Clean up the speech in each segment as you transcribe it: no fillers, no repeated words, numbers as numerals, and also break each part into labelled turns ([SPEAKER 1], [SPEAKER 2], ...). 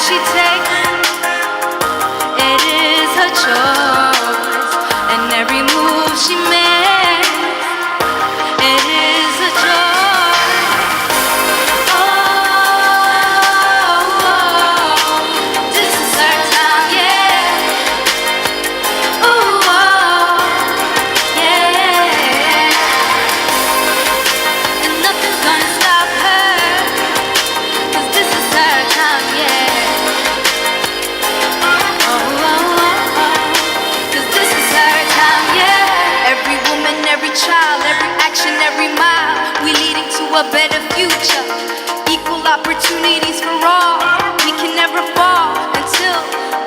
[SPEAKER 1] she takes, it is her choice. And every move she makes, it is a joy. Oh, this is her time, yeah. Ooh, oh, yeah. And nothing's gonna stop her, 'cause this is her time, yeah. Oh, oh, oh, oh, 'cause this is her time, yeah. Every woman, every child, every action, every mile, we leading to a better future. Equal opportunities for all. We can never fall until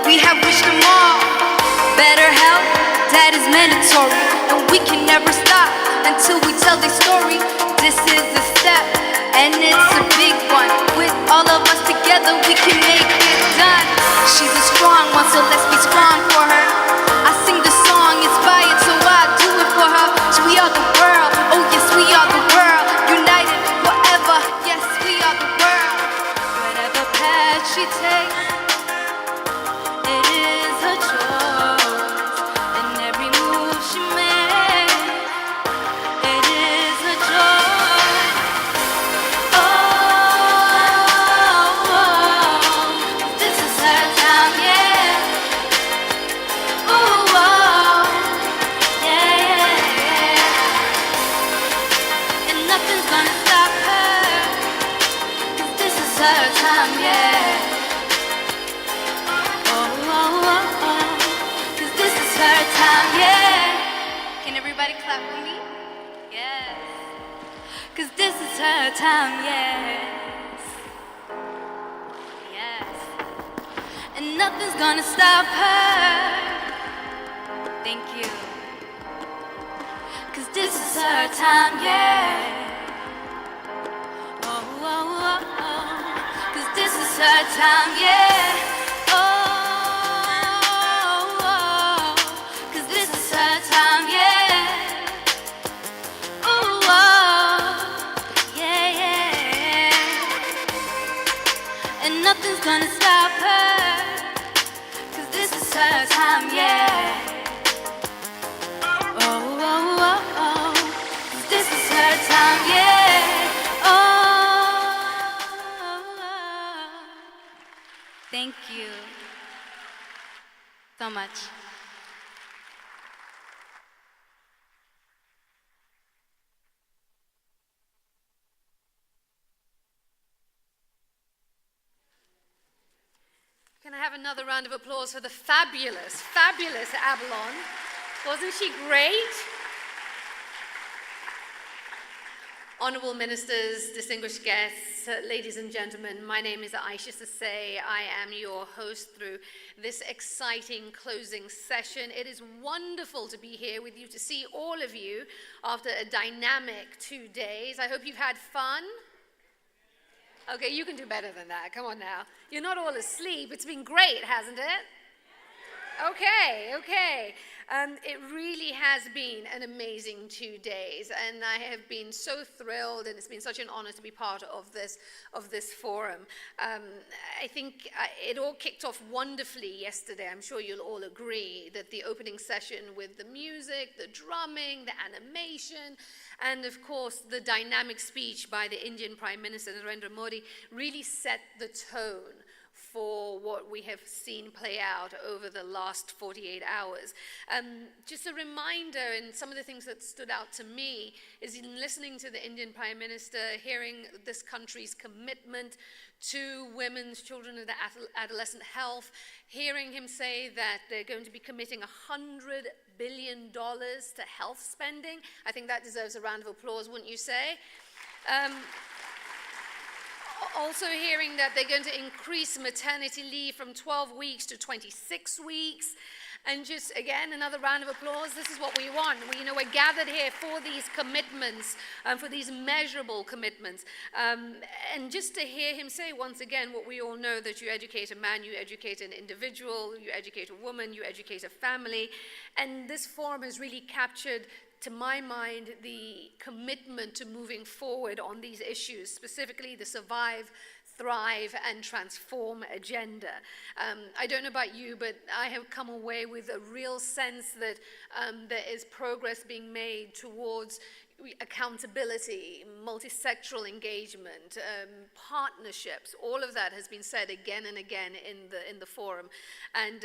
[SPEAKER 1] we have wished them all. Better health, that is mandatory, and we can never stop until we tell the story. This is a step, and it's a big one. With all of us together, we can make it done. She's a strong one, so let's be strong for her. I sing the song inspired, so I do it for her. So we are the world, oh yes, we are the world. United forever, yes, we are the world. Whatever path she takes, it is her choice. And every move she makes, it is her joy. Oh, this is her time, yeah. Ooh, oh, yeah. And nothing's gonna stop her, 'cause this is her time, yeah. Oh, oh, oh, oh, 'cause this is her time, yeah. Can everybody clap with me? Yes. 'Cause this is her time, yes. Yes. And nothing's gonna stop her. Thank you. 'Cause this is her time, yeah. Oh, oh, oh, oh. 'Cause this is her time, yeah. Oh, oh, 'cause this is her time, yeah. Ooh, oh, yeah, yeah. And nothing's gonna stop her, 'cause this is her time, yeah. Oh, oh, oh, oh, 'cause this is her time, yeah. Oh, thank you so much.
[SPEAKER 2] Can I have another round of applause for the fabulous Avalon? Wasn't she great? Honourable ministers, distinguished guests, ladies and gentlemen, my name is Isha Sesay. I am your host through this exciting closing session. It is wonderful to be here with you, to see all of you after a dynamic 2 days. I hope you've had fun. Okay, you can do better than that. Come on now. You're not all asleep. It's been great, hasn't it? Okay. It really has been an amazing 2 days, and I have been so thrilled, and it's been such an honor to be part of this forum. I think it all kicked off wonderfully yesterday. I'm sure you'll all agree that the opening session with the music, the drumming, the animation, and of course the dynamic speech by the Indian Prime Minister Narendra Modi really set the tone for what we have seen play out over the last 48 hours. Just a reminder, and some of the things that stood out to me is in listening to the Indian Prime Minister, hearing this country's commitment to women's, children, and adolescent health, hearing him say that they're going to be committing $100 billion to health spending. I think that deserves a round of applause, wouldn't you say? Also hearing that they're going to increase maternity leave from 12 weeks to 26 weeks. And just, again, another round of applause. This is what we want. We're gathered here for these commitments, for these measurable commitments. And just to hear him say once again what we all know, that you educate a man, you educate an individual, you educate a woman, you educate a family. And this forum has really captured, to my mind, the commitment to moving forward on these issues, specifically the Survive thrive and transform agenda. I don't know about you, but I have come away with a real sense that there is progress being made towards accountability, multisectoral engagement, partnerships. All of that has been said again and again in the forum, and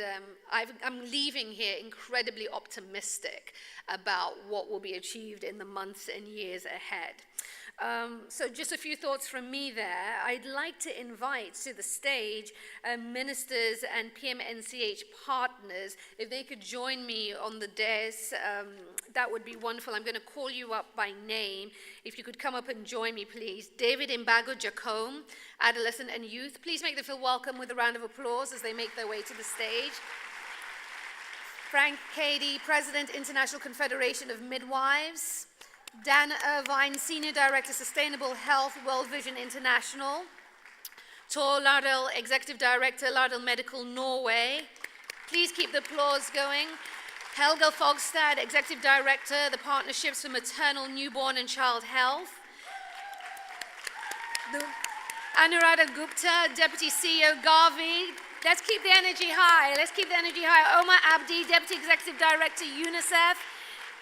[SPEAKER 2] I'm leaving here incredibly optimistic about what will be achieved in the months and years ahead. So just a few thoughts from me there. I'd like to invite to the stage ministers and PMNCH partners. If they could join me on the dais, that would be wonderful. I'm going to call you up by name. If you could come up and join me, please. David Imbago Jacome, Adolescent and Youth. Please make them feel welcome with a round of applause as they make their way to the stage. Frank Cady, President, International Confederation of Midwives. Dan Irvine, Senior Director, Sustainable Health, World Vision International. Tor Lardell, Executive Director, Lardell Medical Norway. Please keep the applause going. Helga Fogstad, Executive Director, the Partnerships for Maternal, Newborn and Child Health. Anuradha Gupta, Deputy CEO, Garvey. Let's keep the energy high. Let's keep the energy high. Omar Abdi, Deputy Executive Director, UNICEF.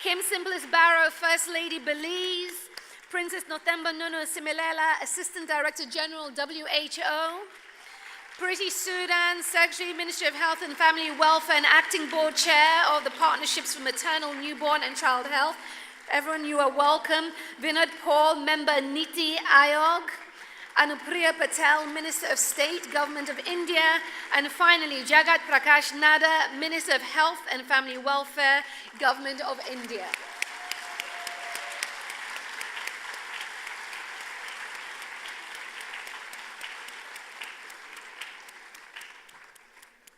[SPEAKER 2] Kim Simplice Barrow, First Lady, Belize. Princess Nothemba Nunu Similela, Assistant Director General, WHO. Priti Sudan, Secretary, Ministry of Health and Family Welfare and Acting Board Chair of the Partnerships for Maternal, Newborn and Child Health. Everyone, you are welcome. Vinod Paul, Member Niti Ayog. Anupriya Patel, Minister of State, Government of India. And finally, Jagat Prakash Nada, Minister of Health and Family Welfare, Government of India.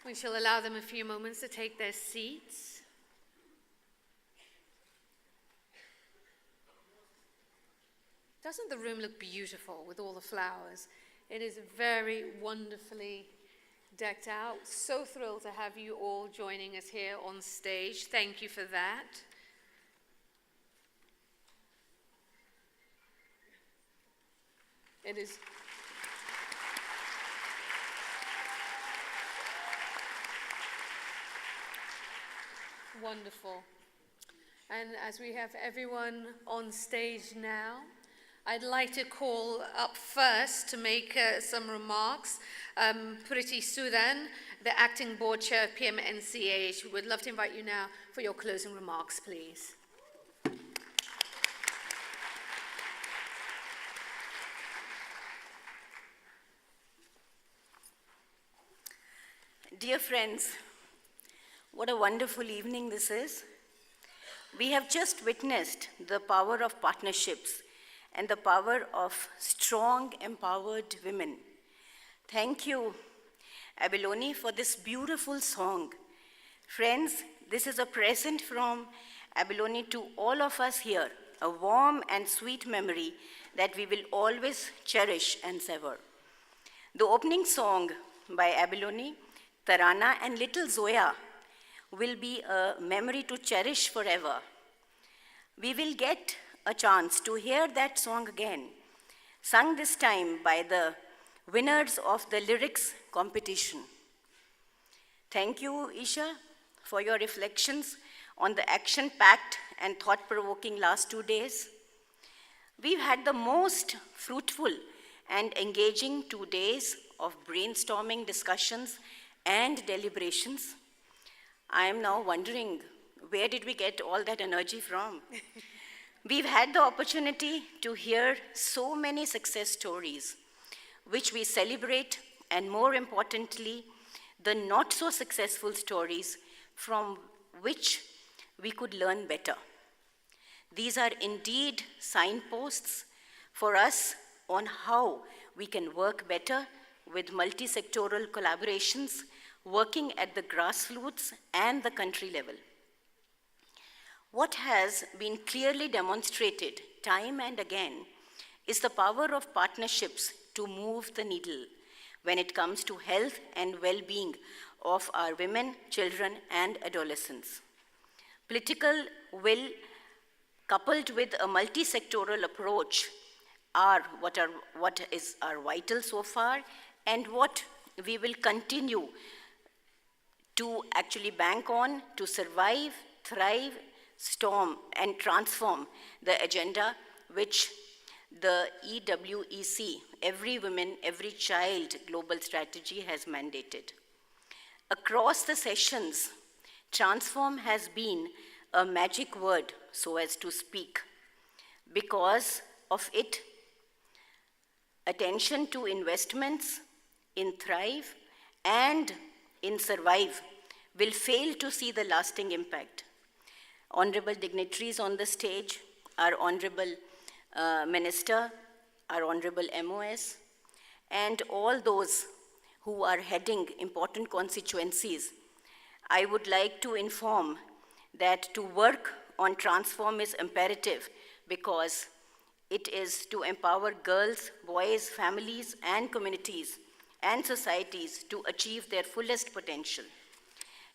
[SPEAKER 2] We shall allow them a few moments to take their seats. Doesn't the room look beautiful with all the flowers? It is very wonderfully decked out. So thrilled to have you all joining us here on stage. Thank you for that. It is wonderful. And as we have everyone on stage now, I'd like to call up first to make some remarks. Priti Sudan, the Acting Board Chair of PMNCH, we would love to invite you now for your closing remarks, please.
[SPEAKER 3] Dear friends, what a wonderful evening this is. We have just witnessed the power of partnerships and the power of strong, empowered women. Thank you, Abilone, for this beautiful song. Friends, this is a present from Abilone to all of us here, a warm and sweet memory that we will always cherish and savor. The opening song by Abilone, Tarana and little Zoya will be a memory to cherish forever. We will get a chance to hear that song again, sung this time by the winners of the lyrics competition. Thank you, Isha, for your reflections on the action-packed and thought-provoking last 2 days. We've had the most fruitful and engaging 2 days of brainstorming, discussions, and deliberations. I am now wondering, where did we get all that energy from? We've had the opportunity to hear so many success stories, which we celebrate, and more importantly, the not so successful stories from which we could learn better. These are indeed signposts for us on how we can work better with multi-sectoral collaborations, working at the grassroots and the country level. What has been clearly demonstrated time and again is the power of partnerships to move the needle when it comes to health and well-being of our women, children, and adolescents. Political will, coupled with a multi-sectoral approach, what is our vital so far, and what we will continue to actually bank on to survive, thrive, storm, and transform the agenda which the EWEC, Every Woman, Every Child Global Strategy, has mandated. Across the sessions, transform has been a magic word, so as to speak, because of it, attention to investments in thrive and in survive will fail to see the lasting impact. Honorable dignitaries on the stage, our Honorable Minister, our Honorable MOS, and all those who are heading important constituencies, I would like to inform that to work on transform is imperative because it is to empower girls, boys, families, and communities and societies to achieve their fullest potential.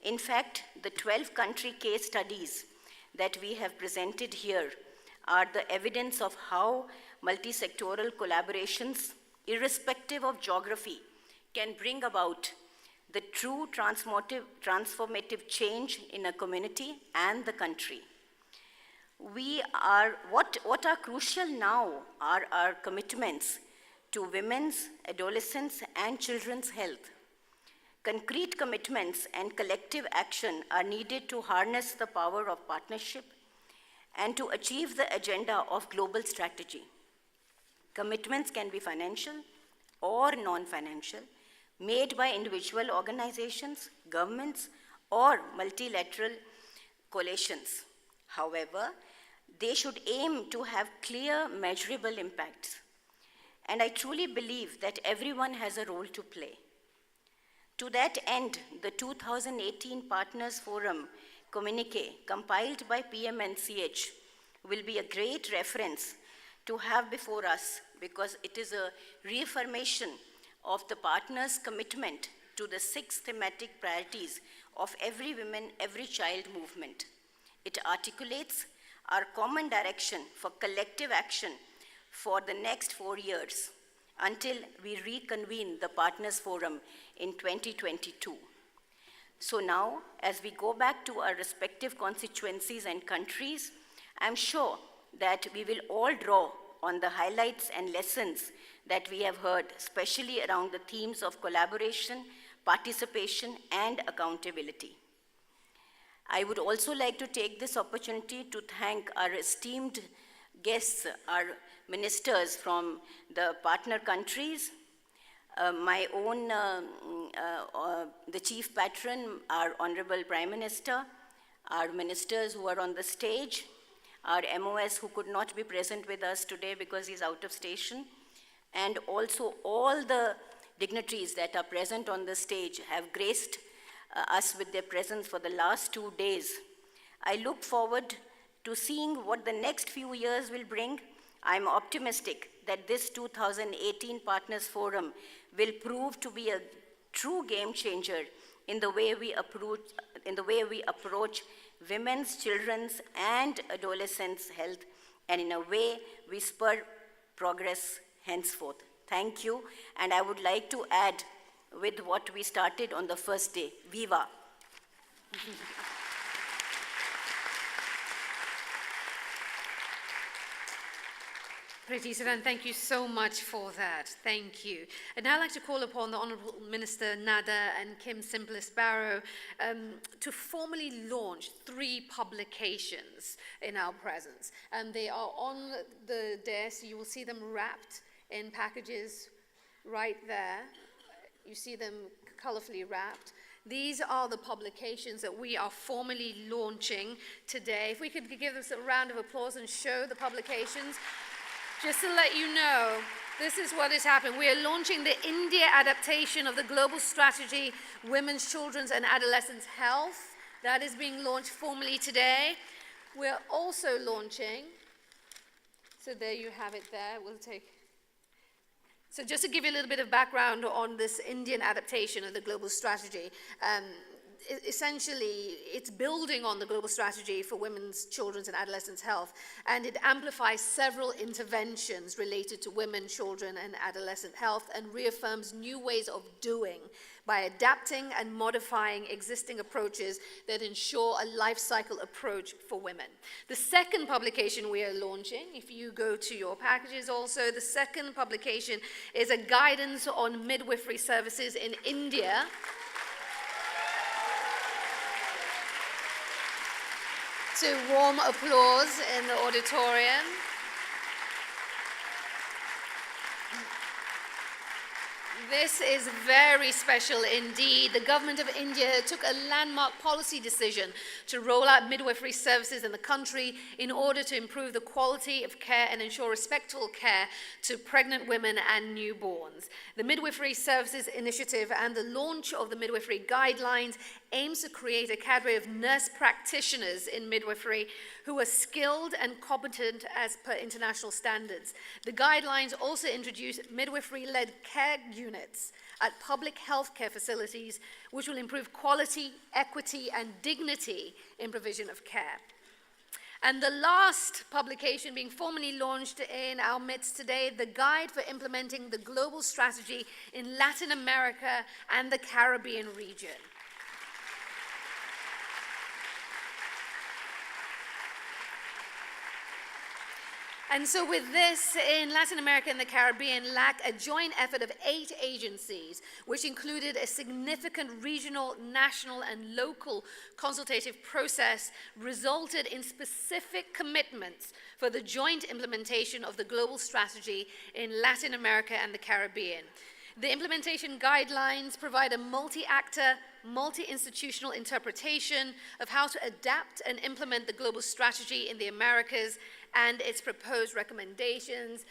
[SPEAKER 3] In fact, the 12 country case studies that we have presented here are the evidence of how multi-sectoral collaborations, irrespective of geography, can bring about the true transformative change in a community and the country. What are crucial now are our commitments to women's, adolescents, and children's health. Concrete commitments and collective action are needed to harness the power of partnership and to achieve the agenda of global strategy. Commitments can be financial or non-financial, made by individual organizations, governments, or multilateral coalitions. However, they should aim to have clear, measurable impacts. And I truly believe that everyone has a role to play. To that end, the 2018 Partners Forum communique compiled by PMNCH will be a great reference to have before us because it is a reaffirmation of the partners' commitment to the 6 thematic priorities of Every Woman, Every Child movement. It articulates our common direction for collective action for the next 4 years until we reconvene the Partners Forum in 2022. So now, as we go back to our respective constituencies and countries, I'm sure that we will all draw on the highlights and lessons that we have heard, especially around the themes of collaboration, participation, and accountability. I would also like to take this opportunity to thank our esteemed guests, our ministers from the partner countries, my own, the chief patron, our Honorable Prime Minister, our ministers who are on the stage, our MOS who could not be present with us today because he's out of station, and also all the dignitaries that are present on the stage have graced us with their presence for the last 2 days. I look forward to seeing what the next few years will bring. I'm optimistic that this 2018 Partners Forum will prove to be a true game changer in the way we approach women's, children's, and adolescents' health, and in a way we spur progress henceforth. Thank you, and I would like to add with what we started on the first day, Viva!
[SPEAKER 2] Pretty Saran, thank you so much for that. Thank you. And now I'd like to call upon the Honourable Minister Nada and Kim Simplis-Barrow to formally launch 3 publications in our presence. And they are on the desk. You will see them wrapped in packages right there. You see them colourfully wrapped. These are the publications that we are formally launching today. If we could give us a round of applause and show the publications. Just to let you know, this is what has happened. We are launching the India adaptation of the global strategy, Women's, Children's and Adolescents Health. That is being launched formally today. We're also launching, so there you have it there. So just to give you a little bit of background on this Indian adaptation of the global strategy, essentially, it's building on the global strategy for women's, children's, and adolescents' health, and it amplifies several interventions related to women, children, and adolescent health, and reaffirms new ways of doing by adapting and modifying existing approaches that ensure a life cycle approach for women. The second publication we are launching, if you go to your packages also, the second publication is a guidance on midwifery services in India. To warm applause in the auditorium. This is very special indeed. The government of India took a landmark policy decision to roll out midwifery services in the country in order to improve the quality of care and ensure respectful care to pregnant women and newborns. The Midwifery Services Initiative and the launch of the Midwifery Guidelines aims to create a cadre of nurse practitioners in midwifery who are skilled and competent as per international standards. The guidelines also introduce midwifery-led care units at public healthcare facilities, which will improve quality, equity, and dignity in provision of care. And the last publication being formally launched in our midst today, the Guide for Implementing the Global Strategy in Latin America and the Caribbean region. And so with this, in Latin America and the Caribbean, LAC, a joint effort of 8 agencies, which included a significant regional, national, and local consultative process, resulted in specific commitments for the joint implementation of the global strategy in Latin America and the Caribbean. The implementation guidelines provide a multi-actor, multi-institutional interpretation of how to adapt and implement the global strategy in the Americas and its proposed recommendations.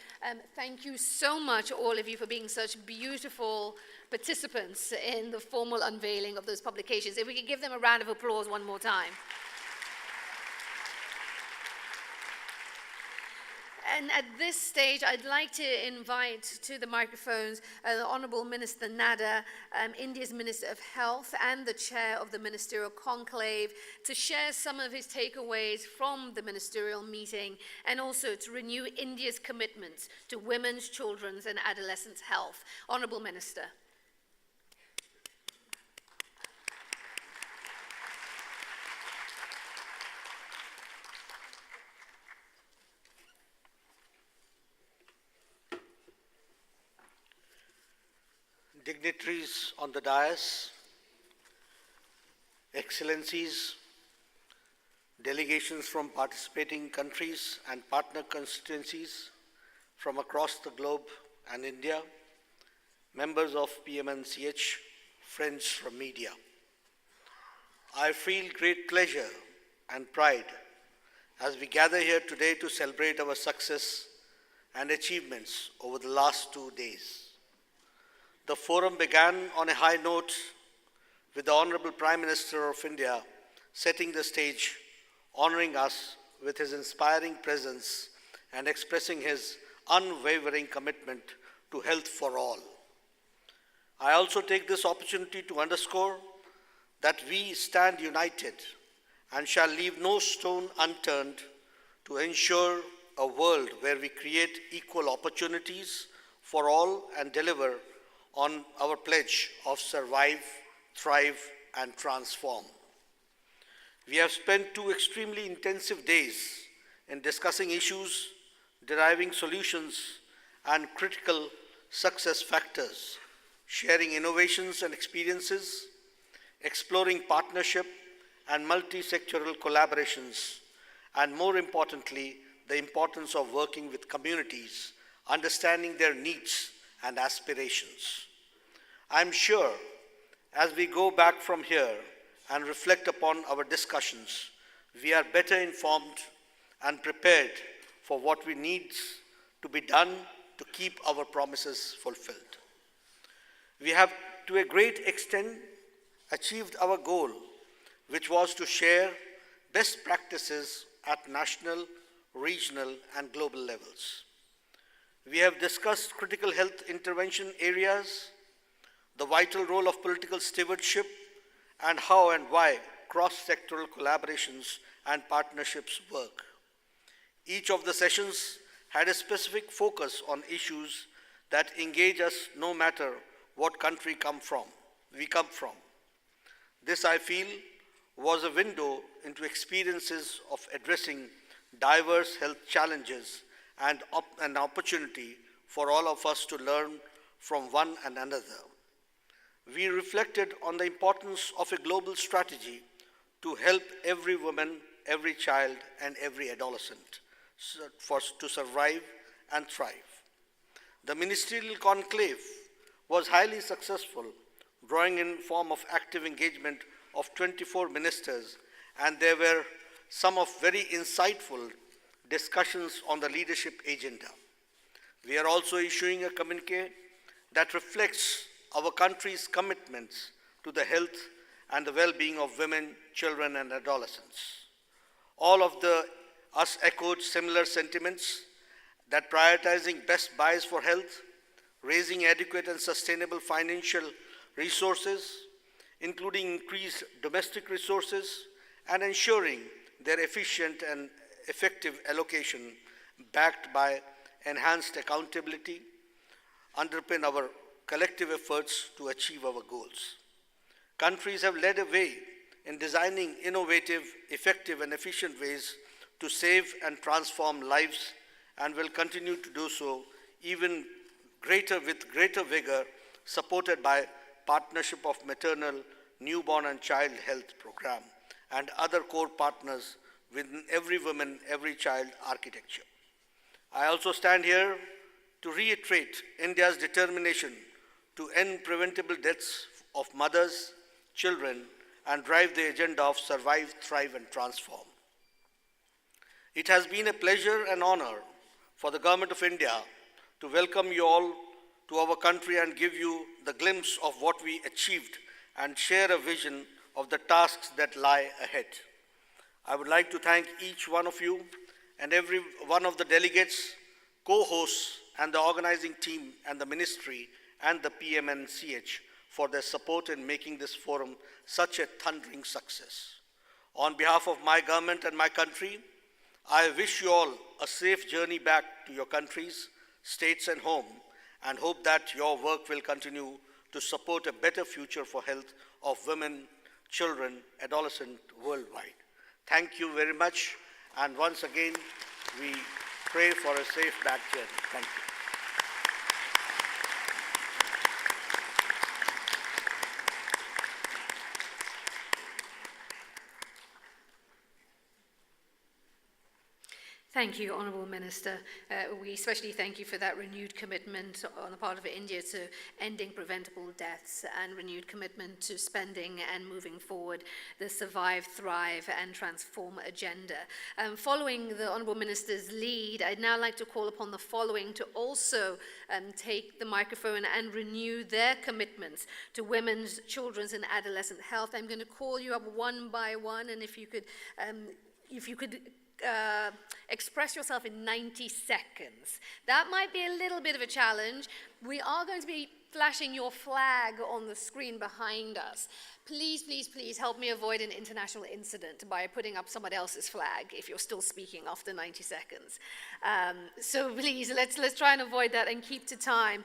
[SPEAKER 2] Thank you so much, all of you, for being such beautiful participants in the formal unveiling of those publications. If we could give them a round of applause one more time. And at this stage, I'd like to invite to the microphones the Honorable Minister Nada, India's Minister of Health and the Chair of the Ministerial Conclave, to share some of his takeaways from the ministerial meeting and also to renew India's commitments to women's, children's and adolescents' health. Honorable Minister.
[SPEAKER 4] Dignitaries on the dais, excellencies, delegations from participating countries and partner constituencies from across the globe and India, members of PMNCH, friends from media. I feel great pleasure and pride as we gather here today to celebrate our success and achievements over the last 2 days. The forum began on a high note with the Honorable Prime Minister of India setting the stage, honoring us with his inspiring presence and expressing his unwavering commitment to health for all. I also take this opportunity to underscore that we stand united and shall leave no stone unturned to ensure a world where we create equal opportunities for all and deliver on our pledge of survive, thrive, and transform. We have spent 2 extremely intensive days in discussing issues, deriving solutions, and critical success factors, sharing innovations and experiences, exploring partnership and multi-sectoral collaborations, and more importantly, the importance of working with communities, understanding their needs and aspirations. I'm sure as we go back from here and reflect upon our discussions, we are better informed and prepared for what we need to be done to keep our promises fulfilled. We have, to a great extent, achieved our goal, which was to share best practices at national, regional, and global levels. We have discussed critical health intervention areas, the vital role of political stewardship, and how and why cross-sectoral collaborations and partnerships work. Each of the sessions had a specific focus on issues that engage us no matter what country we come from. This, I feel, was a window into experiences of addressing diverse health challenges and an opportunity for all of us to learn from one another. We reflected on the importance of a global strategy to help every woman, every child, and every adolescent to survive and thrive. The ministerial conclave was highly successful, drawing in form of active engagement of 24 ministers, and there were some of very insightful discussions on the leadership agenda. We are also issuing a communiqué that reflects our country's commitments to the health and the well-being of women, children, and adolescents. All of us echoed similar sentiments that prioritizing best buys for health, raising adequate and sustainable financial resources, including increased domestic resources, and ensuring their efficient and effective allocation backed by enhanced accountability underpin our collective efforts to achieve our goals. Countries have led the way in designing innovative, effective, and efficient ways to save and transform lives, and will continue to do so even with greater vigor, supported by partnership of maternal, newborn, and child health program and other core partners within every woman, every child architecture. I also stand here to reiterate India's determination to end preventable deaths of mothers, children, and drive the agenda of survive, thrive, and transform. It has been a pleasure and honor for the Government of India to welcome you all to our country and give you the glimpse of what we achieved and share a vision of the tasks that lie ahead. I would like to thank each one of you and every one of the delegates, co-hosts, and the organizing team and the ministry and the PMNCH for their support in making this forum such a thundering success. On behalf of my government and my country, I wish you all a safe journey back to your countries, states, and home, and hope that your work will continue to support a better future for health of women, children, adolescents worldwide. Thank you very much, and once again, we pray for a safe back journey. Thank you.
[SPEAKER 2] Thank you, Honourable Minister. We especially thank you for that renewed commitment on the part of India to ending preventable deaths and renewed commitment to spending and moving forward the Survive, Thrive and Transform agenda. Following the Honourable Minister's lead, I'd now like to call upon the following to also take the microphone and renew their commitments to women's, children's and adolescent health. I'm going to call you up one by one, and if you could express yourself in 90 seconds. That might be a little bit of a challenge. We are going to be flashing your flag on the screen behind us. Please, please, please help me avoid an international incident by putting up someone else's flag if you're still speaking after 90 seconds. So please, let's try and avoid that and keep to time.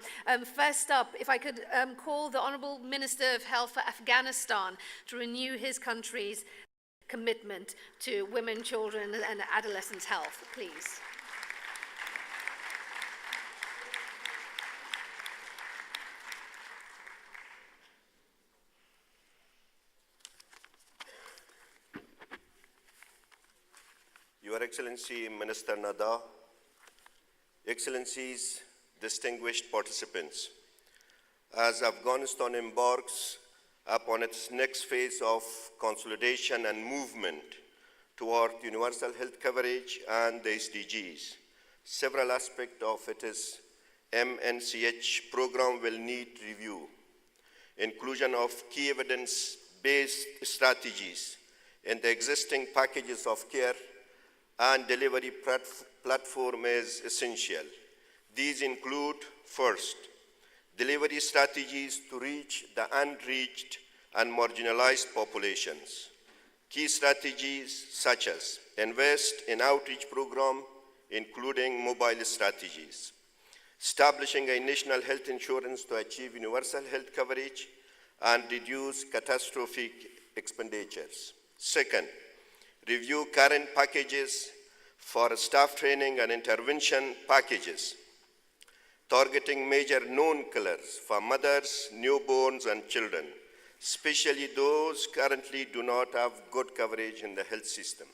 [SPEAKER 2] First up, if I could call the Honourable Minister of Health for Afghanistan to renew his country's commitment to women, children, and adolescents' health, please.
[SPEAKER 5] Your Excellency, Minister Nada, Excellencies, distinguished participants, as Afghanistan embarks upon its next phase of consolidation and movement toward universal health coverage and the SDGs. Several aspects of its PMNCH program will need review. Inclusion of key evidence-based strategies in the existing packages of care and delivery platform is essential. These include, first, delivery strategies to reach the unreached and marginalized populations. Key strategies such as invest in outreach program, including mobile strategies, establishing a national health insurance to achieve universal health coverage and reduce catastrophic expenditures. Second, review current packages for staff training and intervention packages, targeting major known killers for mothers, newborns, and children, especially those currently do not have good coverage in the health system.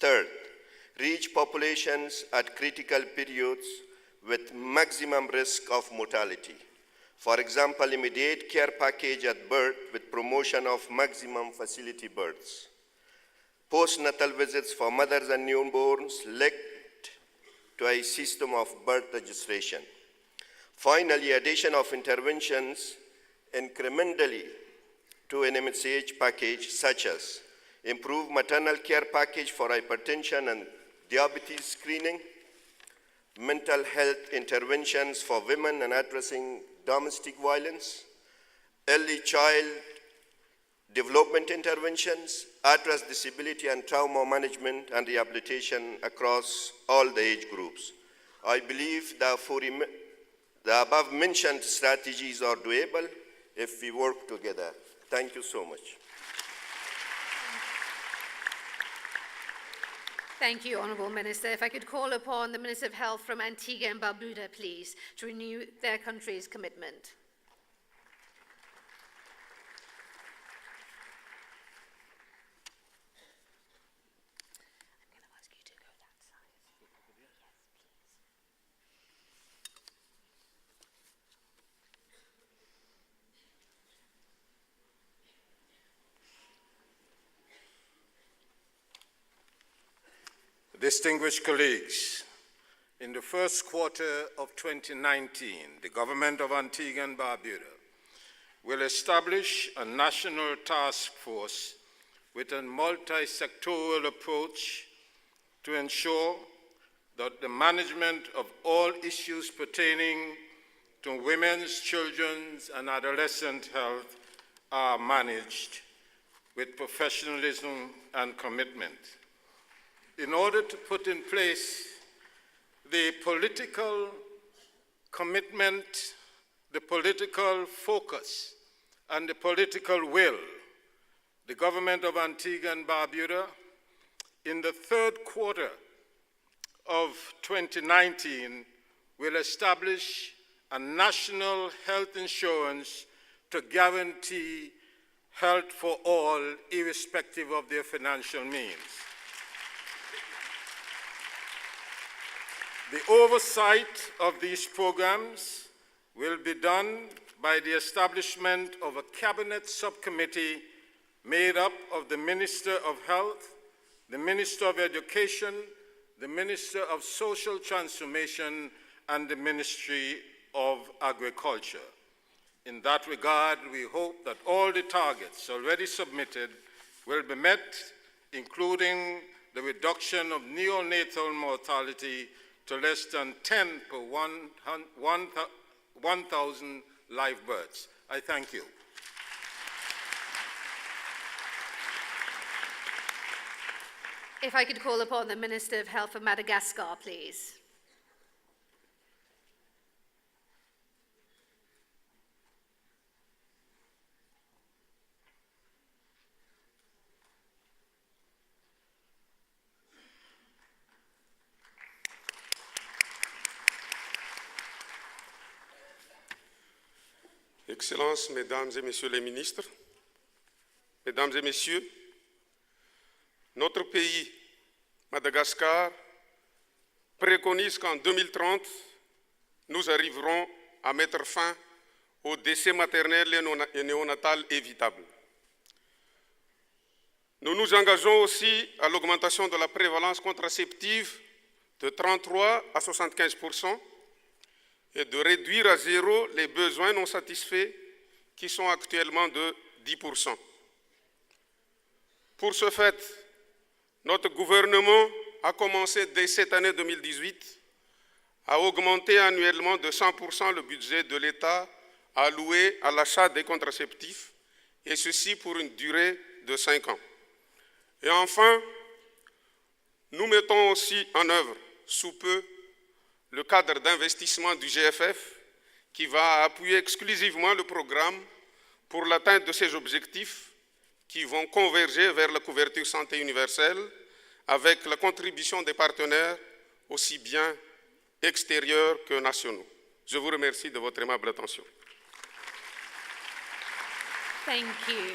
[SPEAKER 5] Third, reach populations at critical periods with maximum risk of mortality. For example, immediate care package at birth with promotion of maximum facility births. Postnatal visits for mothers and newborns linked to a system of birth registration. Finally, addition of interventions incrementally to an PMNCH package, such as improved maternal care package for hypertension and diabetes screening, mental health interventions for women and addressing domestic violence, early child development interventions, address disability and trauma management and rehabilitation across all the age groups. I believe the above mentioned strategies are doable if we work together. Thank you so much.
[SPEAKER 2] Thank you, Honourable Minister. If I could call upon the Minister of Health from Antigua and Barbuda, please, to renew their country's commitment.
[SPEAKER 6] Distinguished colleagues, in the first quarter of 2019, the government of Antigua and Barbuda will establish a national task force with a multi-sectoral approach to ensure that the management of all issues pertaining to women's, children's, and adolescent health are managed with professionalism and commitment. In order to put in place the political commitment, the political focus, and the political will, the government of Antigua and Barbuda, in the third quarter of 2019, will establish a national health insurance to guarantee health for all, irrespective of their financial means. The oversight of these programs will be done by the establishment of a cabinet subcommittee made up of the Minister of Health, the Minister of Education, the Minister of Social Transformation, and the Ministry of Agriculture. In that regard, we hope that all the targets already submitted will be met, including the reduction of neonatal mortality to less than 10 per 1,000 live births. I thank you.
[SPEAKER 2] If I could call upon the Minister of Health of Madagascar, please.
[SPEAKER 7] Excellences, Mesdames et Messieurs les ministres, Mesdames et Messieurs, notre pays, Madagascar, préconise qu'en 2030, nous arriverons à mettre fin aux décès maternels et néonatals évitables. Nous nous engageons aussi à l'augmentation de la prévalence contraceptive de 33 à 75%, et de réduire à zéro les besoins non satisfaits qui sont actuellement de 10%. Pour ce fait, notre gouvernement a commencé dès cette année 2018 à augmenter annuellement de 100% le budget de l'État alloué à l'achat des contraceptifs et ceci pour une durée de 5 ans. Et enfin, nous mettons aussi en œuvre sous peu le cadre d'investissement du GFF qui va appuyer exclusivement le programme pour l'atteinte de ces objectifs qui vont converger vers la couverture santé universelle avec la contribution des partenaires aussi bien extérieurs que nationaux. Je vous remercie de votre aimable attention.
[SPEAKER 2] Thank you.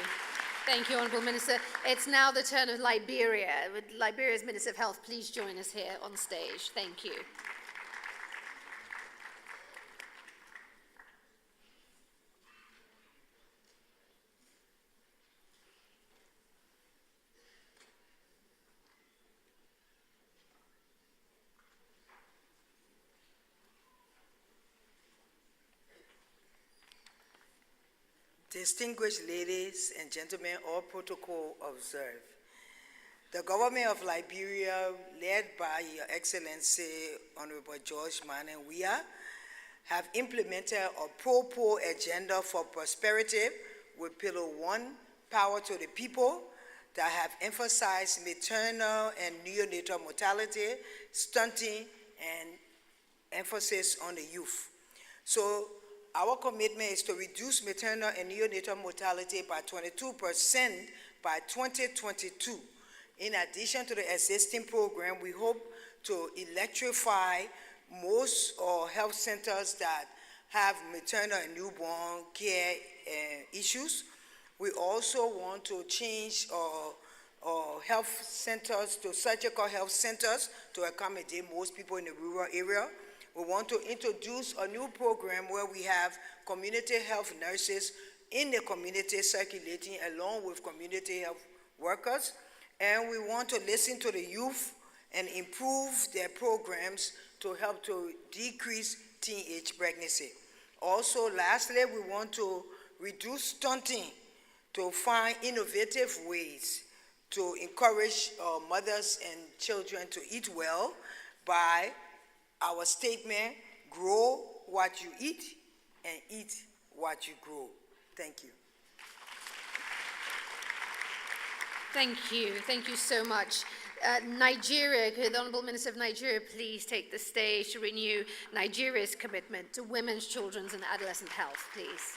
[SPEAKER 2] Thank you, Honourable Minister. It's now the turn of Liberia. Would Liberia's Minister of Health please join us here on stage? Thank you.
[SPEAKER 8] Distinguished ladies and gentlemen, all protocol observed. The government of Liberia, led by Your Excellency Honorable George Manen Weah, have implemented a pro-poor agenda for prosperity with Pillar 1, Power to the People, that have emphasized maternal and neonatal mortality, stunting, and emphasis on the youth. So our commitment is to reduce maternal and neonatal mortality by 22% by 2022. In addition to the existing program, we hope to electrify most health centers that have maternal and newborn care issues. We also want to change health centers to surgical health centers to accommodate most people in the rural area. We want to introduce a new program where we have community health nurses in the community circulating along with community health workers. And we want to listen to the youth and improve their programs to help to decrease teenage pregnancy. Also, lastly, we want to reduce stunting to find innovative ways to encourage mothers and children to eat well by our statement, grow what you eat and eat what you grow. Thank you.
[SPEAKER 2] Thank you so much. Nigeria, could the Honourable Minister of Nigeria please take the stage to renew Nigeria's commitment to women's, children's and adolescent health, please.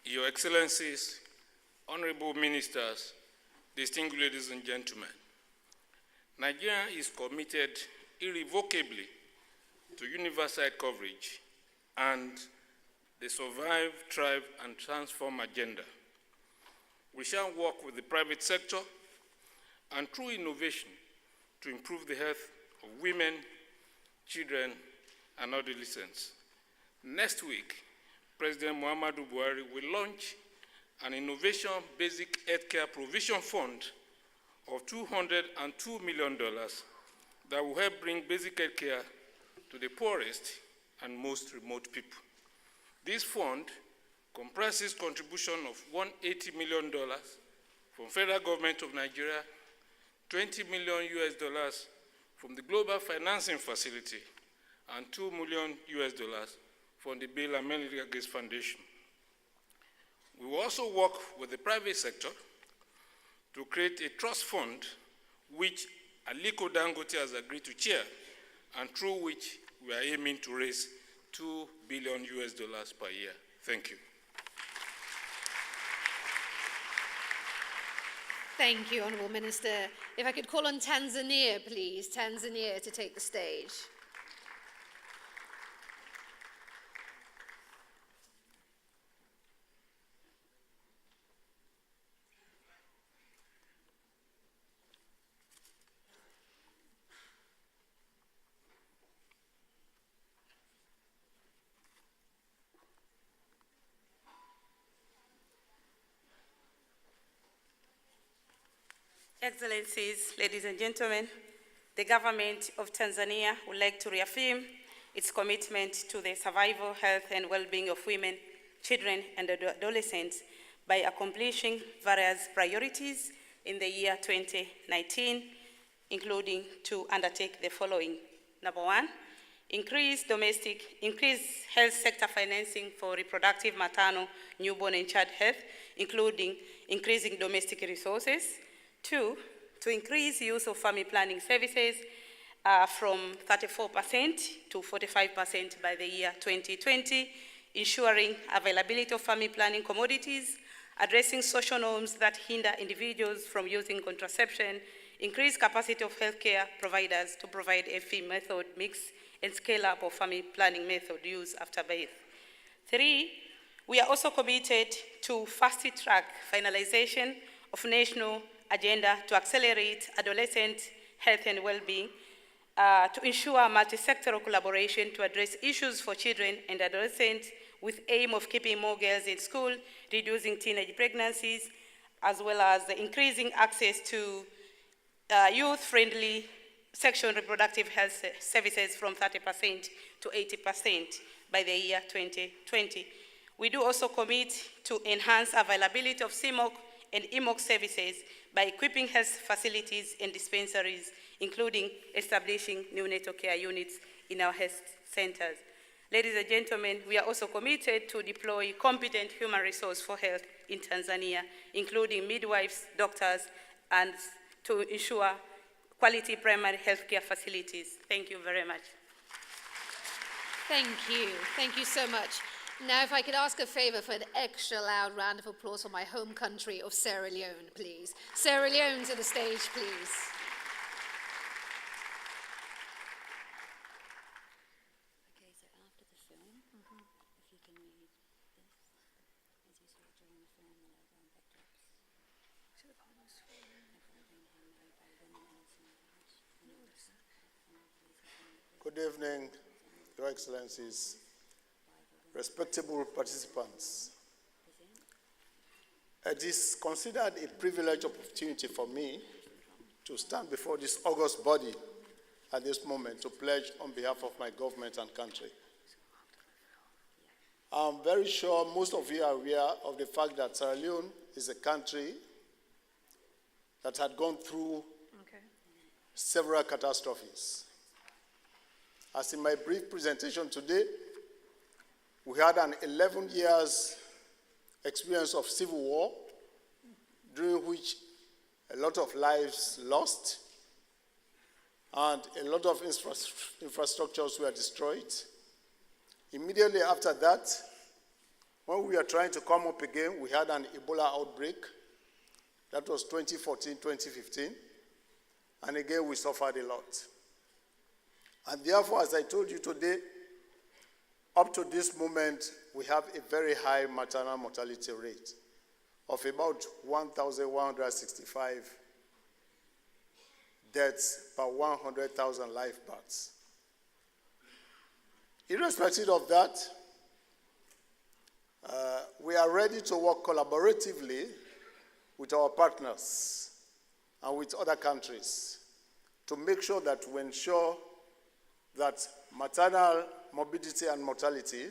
[SPEAKER 9] Your Excellencies, Honourable Ministers, distinguished ladies and gentlemen, Nigeria is committed irrevocably to universal coverage and the Survive, Thrive and Transform agenda. We shall work with the private sector and through innovation to improve the health of women, children and adolescents. Next week, President Muhammadu Buhari will launch an innovation basic healthcare provision fund of $202 million that will help bring basic healthcare to the poorest and most remote people. This fund comprises contribution of $180 million from federal government of Nigeria, $20 million from the Global Financing Facility, and $2 million from the Bill and Melinda Gates Foundation. We will also work with the private sector to create a trust fund which Aliko Dangote has agreed to chair and through which we are aiming to raise $2 billion per year. Thank you.
[SPEAKER 2] Thank you, Honourable Minister. If I could call on Tanzania, please. Tanzania to take the stage.
[SPEAKER 10] Excellencies, ladies and gentlemen, the government of Tanzania would like to reaffirm its commitment to the survival, health, and well-being of women, children, and adolescents by accomplishing various priorities in the year 2019, including to undertake the following. Number one, increase health sector financing for reproductive, maternal, newborn, and child health, including increasing domestic resources. Two, to increase use of family planning services from 34% to 45% by the year 2020, ensuring availability of family planning commodities, addressing social norms that hinder individuals from using contraception, increase capacity of healthcare providers to provide a FE method mix and scale up of family planning method use after birth. Three, we are also committed to fast-track finalization of national agenda to accelerate adolescent health and well-being, to ensure multi-sectoral collaboration to address issues for children and adolescents with aim of keeping more girls in school, reducing teenage pregnancies, as well as increasing access to youth-friendly sexual and reproductive health services from 30% to 80% by the year 2020. We do also commit to enhance availability of CMOC and EMOC services by equipping health facilities and dispensaries, including establishing neonatal care units in our health centers. Ladies and gentlemen, we are also committed to deploy competent human resource for health in Tanzania, including midwives, doctors, and to ensure quality primary healthcare facilities. Thank you very much.
[SPEAKER 2] Thank you. Thank you so much. Now, if I could ask a favor for an extra loud round of applause for my home country of Sierra Leone, please. Sierra Leone to the stage, please.
[SPEAKER 11] Okay, so after the film, if you can read this, as you saw during the film, the logo and backdrops.
[SPEAKER 12] Good evening, Your Excellencies, respectable participants. It is considered a privileged opportunity for me to stand before this august body at this moment to pledge on behalf of my government and country. I'm very sure most of you are aware of the fact that Sierra Leone is a country that had gone through several catastrophes. As in my brief presentation today, we had an 11 years experience of civil war, during which a lot of lives lost and a lot of infrastructures were destroyed. Immediately after that, when we were trying to come up again, we had an Ebola outbreak. That was 2014, 2015. And again, we suffered a lot. And therefore, as I told you today, up to this moment, we have a very high maternal mortality rate of about 1,165 deaths per 100,000 live births. Irrespective of that, we are ready to work collaboratively with our partners and with other countries to make sure that we ensure that maternal morbidity and mortality,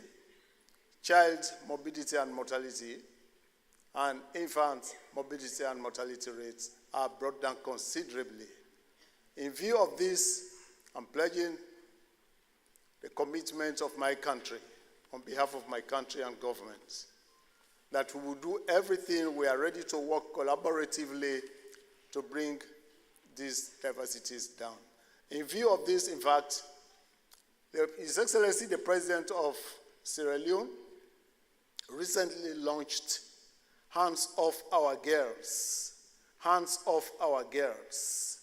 [SPEAKER 12] child morbidity and mortality, and infant morbidity and mortality rates are brought down considerably. In view of this, I'm pledging the commitment of my country, on behalf of my country and government, that we will do everything we are ready to work collaboratively to bring these diversities down. In view of this, in fact, His Excellency the President of Sierra Leone recently launched Hands Off Our Girls. Hands Off Our Girls.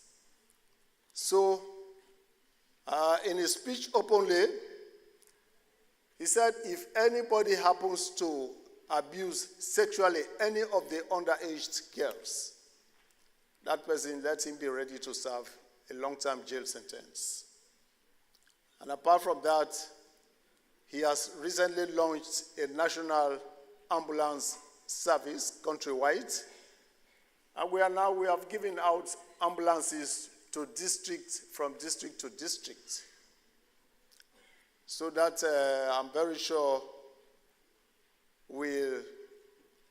[SPEAKER 12] So, in his speech openly, he said if anybody happens to abuse sexually any of the underaged girls, that person, let him be ready to serve a long-term jail sentence. And apart from that, he has recently launched a national ambulance service countrywide. And we have given out ambulances to from district to district. So that I'm very sure will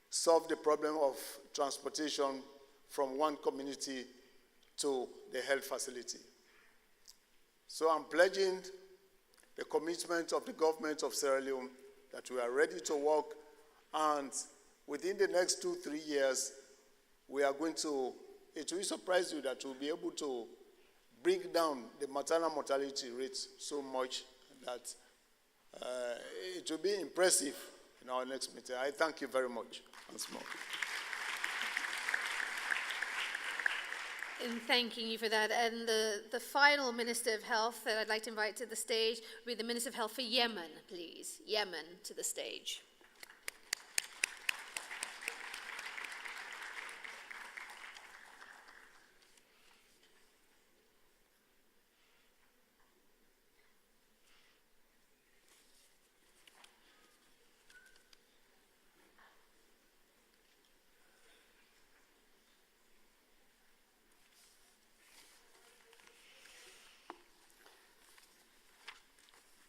[SPEAKER 12] solve the problem of transportation from one community to the health facility. So I'm pledging the commitment of the government of Sierra Leone that we are ready to work, and within the next 2-3 years, we are going to, it will surprise you that we'll be able to bring down the maternal mortality rate so much that it will be impressive in our next meeting. I thank you very much once more.
[SPEAKER 2] And thanking you for that. And the final Minister of Health that I'd like to invite to the stage would be the Minister of Health for Yemen, please. Yemen to the stage.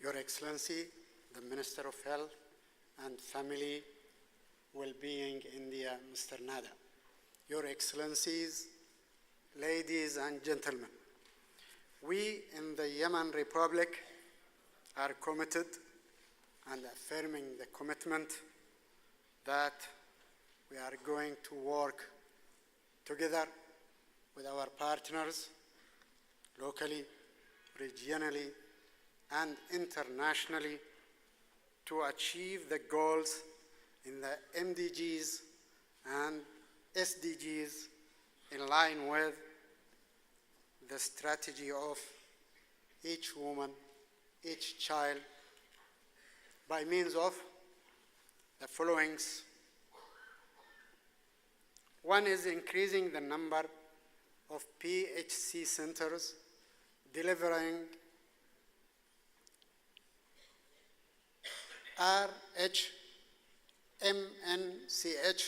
[SPEAKER 13] Your Excellency, the Minister of Health and Family Well-being India, Mr. Nada. Your Excellencies, ladies and gentlemen, we in the Yemen Republic are committed and affirming the commitment that we are going to work together with our partners locally, regionally, and internationally to achieve the goals in the MDGs and SDGs in line with the strategy of each woman, each child, by means of the followings. One is increasing the number of PHC centers delivering RH, PMNCH,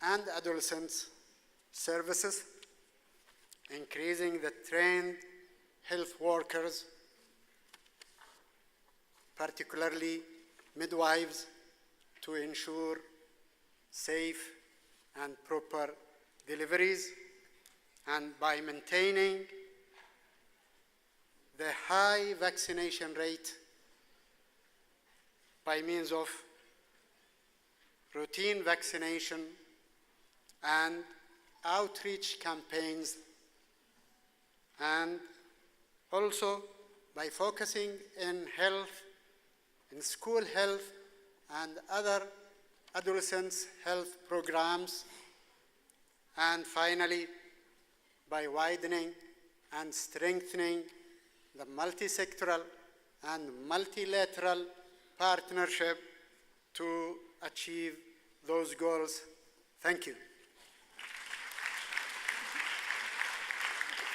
[SPEAKER 13] and adolescents services, increasing the trained health workers, particularly midwives, to ensure safe and proper deliveries, and by maintaining the high vaccination rate by means of routine vaccination and outreach campaigns, and also by focusing in health, in school health and other adolescents' health programs, and finally by widening and strengthening the multi-sectoral and multilateral partnership to achieve those goals. Thank you.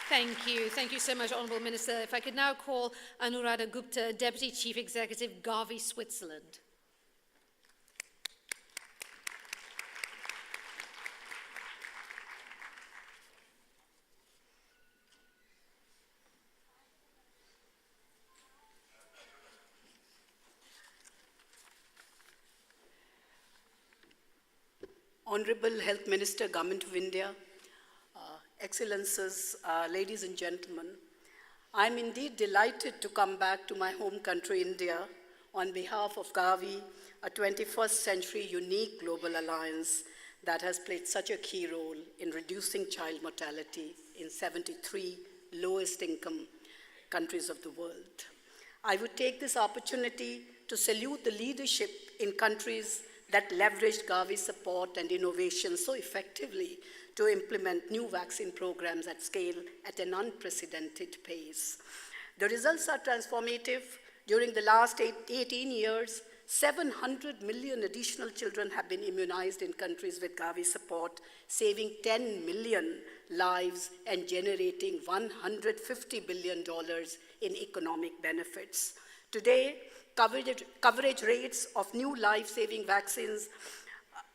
[SPEAKER 2] Thank you. Thank you so much, Honourable Minister. If I could now call Anuradha Gupta, Deputy Chief Executive, Gavi, Switzerland.
[SPEAKER 3] Honorable Health Minister, Government of India, Excellencies, ladies and gentlemen, I'm indeed delighted to come back to my home country, India, on behalf of Gavi, a 21st century unique global alliance that has played such a key role in reducing child mortality in 73 lowest income countries of the world. I would take this opportunity to salute the leadership in countries that leveraged Gavi's support and innovation so effectively to implement new vaccine programs at scale at an unprecedented pace. The results are transformative. During the last 18 years, 700 million additional children have been immunized in countries with Gavi support, saving 10 million lives and generating $150 billion in economic benefits. Today, coverage rates of new life-saving vaccines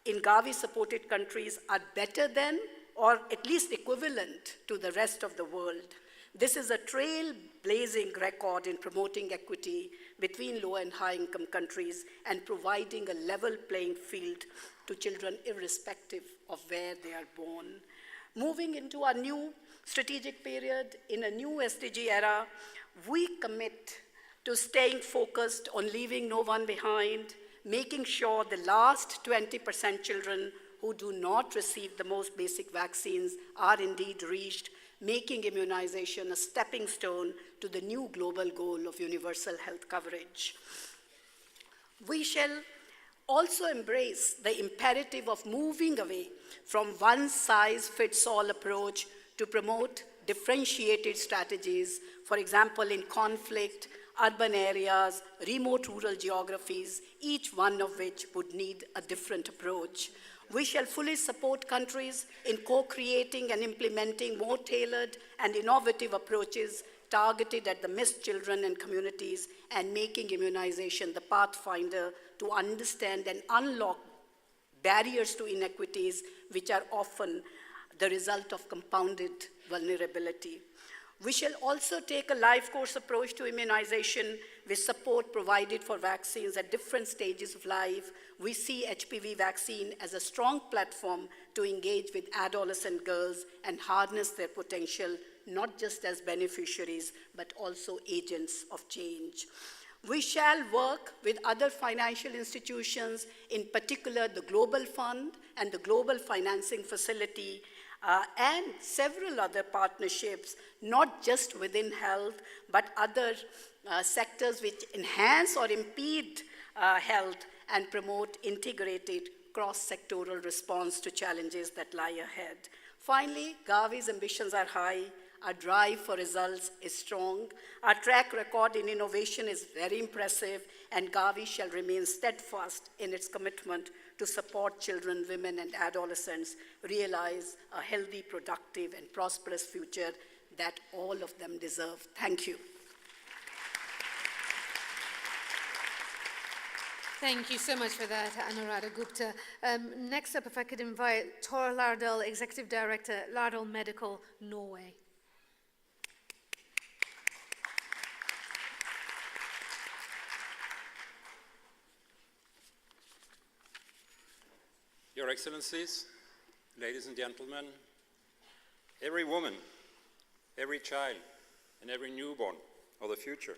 [SPEAKER 3] in Gavi-supported countries are better than, or at least equivalent to, the rest of the world. This is a trailblazing record in promoting equity between low and high-income countries and providing a level playing field to children irrespective of where they are born. Moving into our new strategic period in a new SDG era,
[SPEAKER 14] we commit to staying focused on leaving no one behind, making sure the last 20% children who do not receive the most basic vaccines are indeed reached, making immunization a stepping stone to the new global goal of universal health coverage. We shall also embrace the imperative of moving away from one-size-fits-all approach to promote differentiated strategies, for example, in conflict, urban areas, remote rural geographies, each one of which would need a different approach. We shall fully support countries in co-creating and implementing more tailored and innovative approaches targeted at the missed children and communities, and making immunization the pathfinder to understand and unlock barriers to inequities, which are often the result of compounded vulnerability. We shall also take a life course approach to immunization with support provided for vaccines at different stages of life. We see HPV vaccine as a strong platform to engage with adolescent girls and harness their potential, not just as beneficiaries, but also agents of change. We shall work with other financial institutions, in particular the Global Fund and the Global Financing Facility, and several other partnerships, not just within health, but other sectors which enhance or impede health and promote integrated cross-sectoral response to challenges that lie ahead. Finally, Gavi's ambitions are high. Our drive for results is strong. Our track record in innovation is very impressive, and Gavi shall remain steadfast in its commitment to support children, women, and adolescents realize a healthy, productive, and prosperous future that all of them deserve. Thank you.
[SPEAKER 2] Thank you so much for that, Anuradha Gupta. Next up, if I could invite Tor Lardal, Executive Director, Lardal Medical, Norway.
[SPEAKER 15] Your Excellencies, ladies and gentlemen, every woman, every child, and every newborn are the future.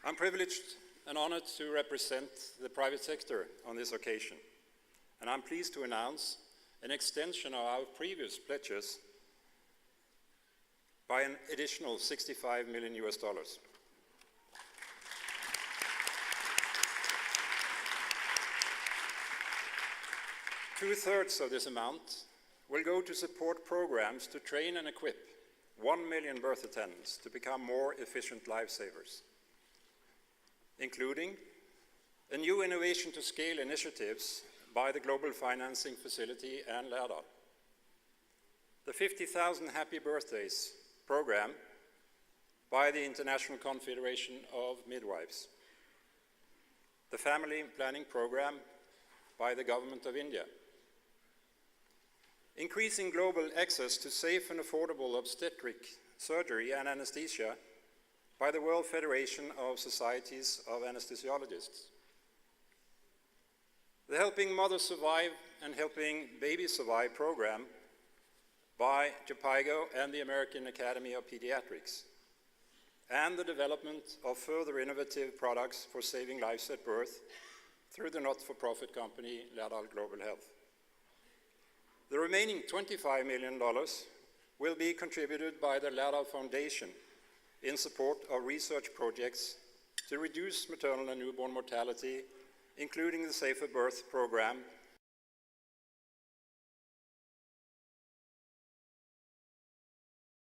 [SPEAKER 15] I'm privileged and honored to represent the private sector on this occasion, and I'm pleased to announce an extension of our previous pledges by an additional $65 million. Two-thirds of this amount will go to support programs to train and equip 1 million birth attendants to become more efficient lifesavers, including a new innovation to scale initiatives by the Global Financing Facility and Lærdal, the 50,000 Happy Birthdays program by the International Confederation of Midwives, the Family Planning Program by the Government of India, increasing global access to safe and affordable obstetric surgery and anesthesia by the World Federation of Societies of Anesthesiologists, the Helping Mothers Survive and Helping Babies Survive program by JPIGO and the American Academy of Pediatrics, and the development of further innovative products for saving lives at birth through the not-for-profit company Lærdal Global Health. The remaining $25 million will be contributed by the Lærdal Foundation in support of research projects to reduce maternal and newborn mortality, including the Safer Birth program